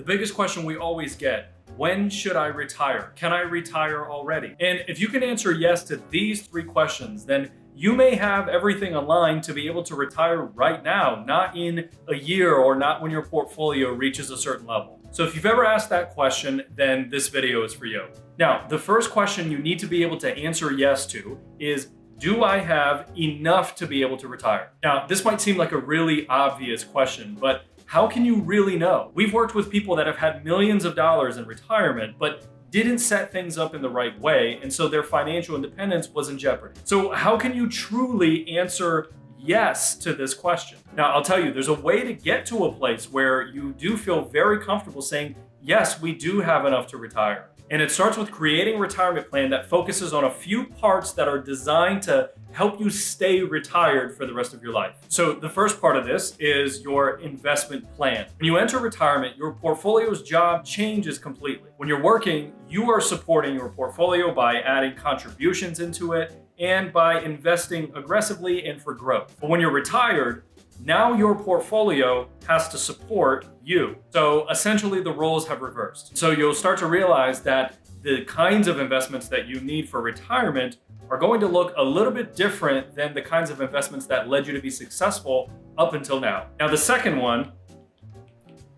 biggest question we always get: when should I retire? Can I retire already? And if you can answer yes to these three questions, then you may have everything aligned to be able to retire right now, not in a year or not when your portfolio reaches a certain level. So if you've ever asked that question, then this video is for you. Now, the first question you need to be able to answer yes to is, do I have enough to be able to retire? Now, this might seem like a really obvious question, but how can you really know? We've worked with people that have had millions of dollars in retirement, but didn't set things up in the right way, and so their financial independence was in jeopardy. So how can you truly answer yes to this question? Now, I'll tell you, there's a way to get to a place where you do feel very comfortable saying, yes, we do have enough to retire. And it starts with creating a retirement plan that focuses on a few parts that are designed to help you stay retired for the rest of your life. So the first part of this is your investment plan. When you enter retirement, your portfolio's job changes completely. When you're working, you are supporting your portfolio by adding contributions into it and by investing aggressively and for growth. But when you're retired, now your portfolio has to support you. So essentially the roles have reversed. So you'll start to realize that the kinds of investments that you need for retirement are going to look a little bit different than the kinds of investments that led you to be successful up until now. Now, the second one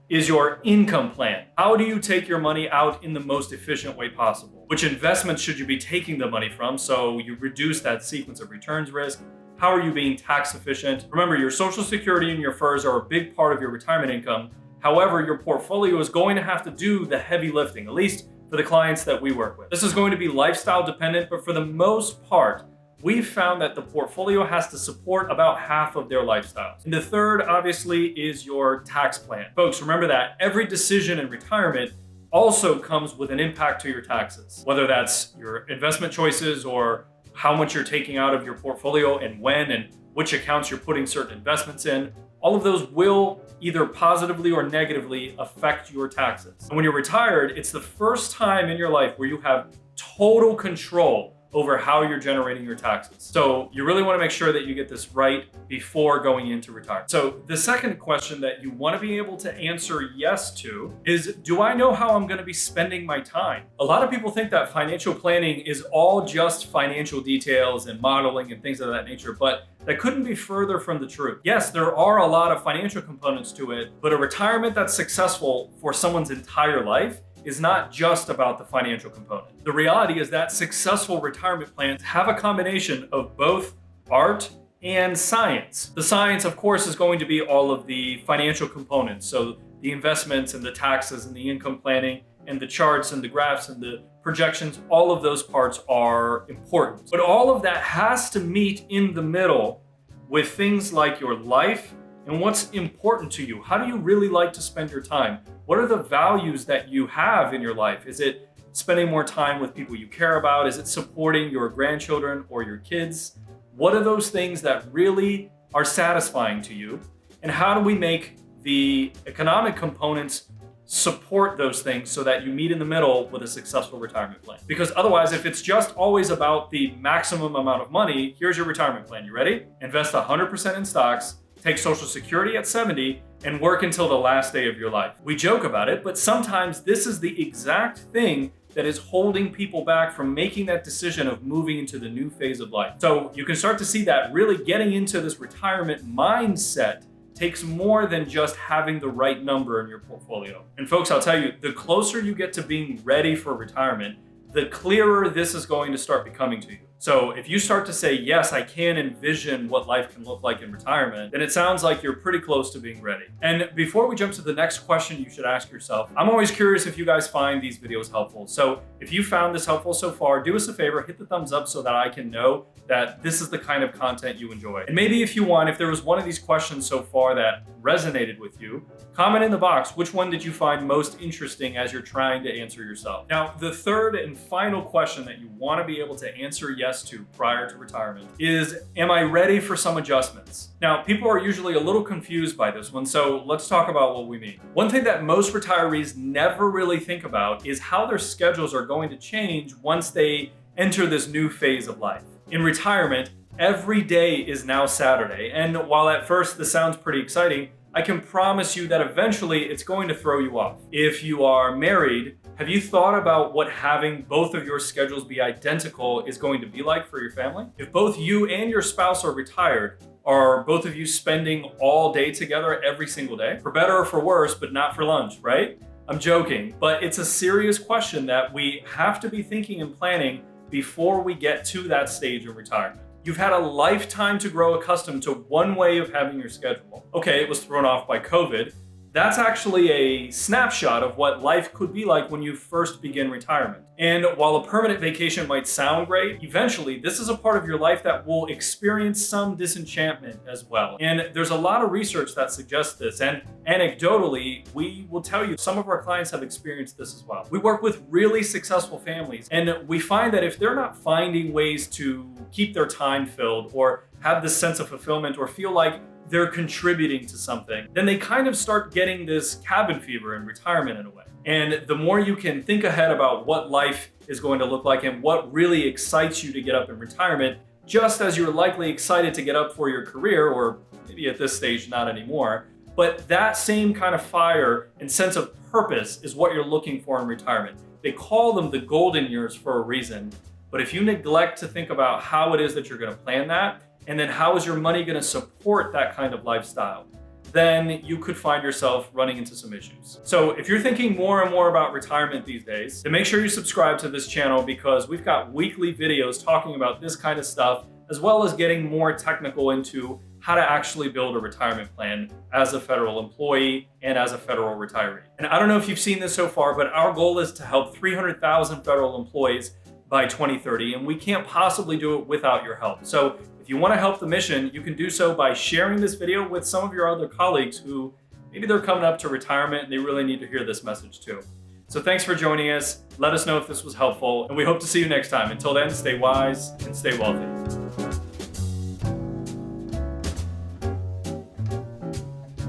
is your income plan. How do you take your money out in the most efficient way possible? Which investments should you be taking the money from so you reduce that sequence of returns risk? How are you being tax efficient? Remember, your Social Security and your FERS are a big part of your retirement income. However, your portfolio is going to have to do the heavy lifting, at least for the clients that we work with. This is going to be lifestyle dependent, but for the most part, we've found that the portfolio has to support about half of their lifestyles. And the third, obviously, is your tax plan. Folks, remember that every decision in retirement also comes with an impact to your taxes, whether that's your investment choices or how much you're taking out of your portfolio and when and which accounts you're putting certain investments in. All of those will either positively or negatively affect your taxes. And when you're retired, it's the first time in your life where you have total control over how you're generating your taxes. So you really want to make sure that you get this right before going into retirement. So the second question that you want to be able to answer yes to is, do I know how I'm going to be spending my time? A lot of people think that financial planning is all just financial details and modeling and things of that nature, but that couldn't be further from the truth. Yes, there are a lot of financial components to it, but a retirement that's successful for someone's entire life is not just about the financial component. The reality is that successful retirement plans have a combination of both art and science. The science, of course, is going to be all of the financial components. So the investments and the taxes and the income planning and the charts and the graphs and the projections, all of those parts are important. But all of that has to meet in the middle with things like your life and what's important to you. How do you really like to spend your time? What are the values that you have in your life? Is it spending more time with people you care about? Is it supporting your grandchildren or your kids? What are those things that really are satisfying to you? And how do we make the economic components support those things so that you meet in the middle with a successful retirement plan? Because otherwise, if it's just always about the maximum amount of money, here's your retirement plan. You ready? Invest 100% in stocks, take Social Security at 70, and work until the last day of your life. We joke about it, but sometimes this is the exact thing that is holding people back from making that decision of moving into the new phase of life. So you can start to see that really getting into this retirement mindset takes more than just having the right number in your portfolio. And folks, I'll tell you, the closer you get to being ready for retirement, the clearer this is going to start becoming to you. So if you start to say, yes, I can envision what life can look like in retirement, then it sounds like you're pretty close to being ready. And before we jump to the next question you should ask yourself, I'm always curious if you guys find these videos helpful. So if you found this helpful so far, do us a favor, hit the thumbs up so that I can know that this is the kind of content you enjoy. And maybe if you want, if there was one of these questions so far that resonated with you, comment in the box, which one did you find most interesting as you're trying to answer yourself? Now, the third and final question that you want to be able to answer yes to prior to retirement is, am I ready for some adjustments? Now, people are usually a little confused by this one, so let's talk about what we mean. One thing that most retirees never really think about is how their schedules are going to change once they enter this new phase of life. In retirement, every day is now Saturday, and while at first this sounds pretty exciting, I can promise you that eventually it's going to throw you off. If you are married, have you thought about what having both of your schedules be identical is going to be like for your family? If both you and your spouse are retired, are both of you spending all day together every single day? For better or for worse, but not for lunch, right? I'm joking, but it's a serious question that we have to be thinking and planning before we get to that stage of retirement. You've had a lifetime to grow accustomed to one way of having your schedule. Okay, it was thrown off by COVID. That's actually a snapshot of what life could be like when you first begin retirement. And while a permanent vacation might sound great, eventually this is a part of your life that will experience some disenchantment as well. And there's a lot of research that suggests this. And anecdotally, we will tell you some of our clients have experienced this as well. We work with really successful families, and we find that if they're not finding ways to keep their time filled or have this sense of fulfillment or feel like they're contributing to something, then they kind of start getting this cabin fever in retirement in a way. And the more you can think ahead about what life is going to look like and what really excites you to get up in retirement, just as you're likely excited to get up for your career, or maybe at this stage, not anymore, but that same kind of fire and sense of purpose is what you're looking for in retirement. They call them the golden years for a reason. But if you neglect to think about how it is that you're going to plan that, and then how is your money going to support that kind of lifestyle, then you could find yourself running into some issues. So if you're thinking more and more about retirement these days, then make sure you subscribe to this channel, because we've got weekly videos talking about this kind of stuff, as well as getting more technical into how to actually build a retirement plan as a federal employee and as a federal retiree. And I don't know if you've seen this so far, but our goal is to help 300,000 federal employees by 2030, and we can't possibly do it without your help. So if you want to help the mission, you can do so by sharing this video with some of your other colleagues who maybe they're coming up to retirement and they really need to hear this message too. So thanks for joining us. Let us know if this was helpful, and we hope to see you next time. Until then, stay wise and stay wealthy.